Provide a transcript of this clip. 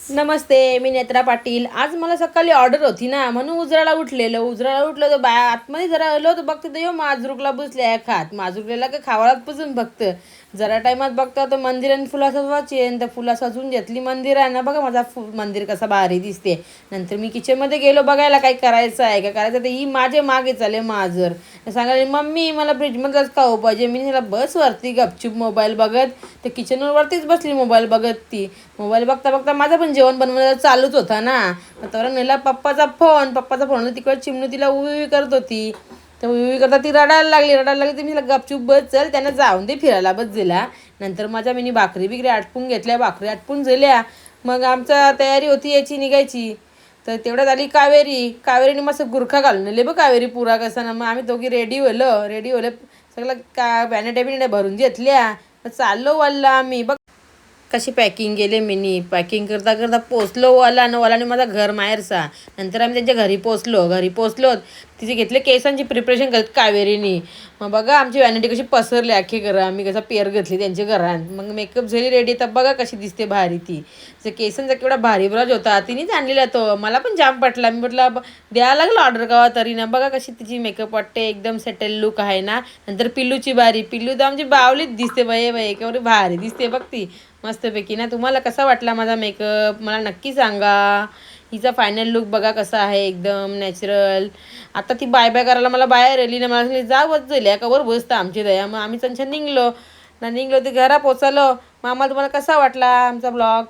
नमस्ते, मी नेत्रा पाटील. आज मला सकाळी ऑर्डर होती ना, म्हणून उजराला उठलं तर बाया आतमध्ये जरा आलो तर बघते तर यो माजरूकला बसल्या खात. माजरूकला का खावाळात पासून बघतं. जरा टायमात बघता तर मंदिर आणि फुला सजवायची आणि त्या फुला सजवून घेतली मंदिर आहे ना, बघा माझा मंदिर कसा भारी दिसते. नंतर मी किचनमध्ये गेलो बघायला काय करायचं आहे का करायचं, तर ही माझे मागे चाले माजर. सांगायला मम्मी मला फ्रीजमध्येच खाऊ पाहिजे. मी तिला बस वरती गपचूप मोबाईल बघत, तर किचनवर वरतीच बसली मोबाईल बघत. ती मोबाईल बघता बघता माझं पण जेवण बनवण्याचं चालूच होता ना. तर नेला पप्पाचा फोन तिकडे चिमणी तिला उवी करत होती. तर उवी करता ती रडायला लागली तर मी तिला गपचूप बस चल त्यांना जाऊन दे फिरायला बस दिला. नंतर माझ्या मी भाकरी बिकरी आटपून घेतल्या, भाकरी आटपून झाल्या. मग आमचा तयारी होती याची निघायची. तर तेवढ्यात आली कावेरीने मस्त गुरखा घालून नेले बघ कावेरी पुरा कसा ना. मग आम्ही दोघी रेडी होलं सगळं बॅनेटा बिनेटा भरून घेतल्या. चाललो वाला आम्ही बघ कशी पॅकिंग केली. मिनी पॅकिंग करता करता पोचलो वालाने माझा घर माहेरचा. नंतर आम्ही त्यांच्या घरी पोचलो तिचे घेतले केसांची प्रिपरेशन करत कावेरीनी. मग बघा आमची व्हॅनिटी कशी पसरली अख्खी घरं. आम्ही कसं पेअर घेतली त्यांच्या घरात. मग मेकअप झाली रेडी. तर बघा कशी दिसते भारी ती. केसांचा केवढा भारी ब्लाउज होता तिनेच आणलेला तो. मला पण जाम पटला. मी म्हटलं द्यायला लागलं ऑर्डर कवा तरी ना. बघा कशी तिची मेकअप वाटते, एकदम सेटल लुक आहे ना. नंतर पिल्लू तर आमची बावलीच दिसते बाई केवढी भारी दिसते बघ ती मस्तपैकी ना. तुम्हाला कसा वाटला माझा मेकअप मला नक्की सांगा. हिचा फायनल लुक बघा कसा आहे, एकदम नॅचरल. आता ती बाय बाय करायला मला बाहेर आली ना. मला सांगितलं जा वच जाईल कवर बसतं आमची दया. मग आम्ही त्यांच्या निघलो ते घरा पोचालो. मग आम्हाला तुम्हाला कसा वाटला आमचा ब्लॉग.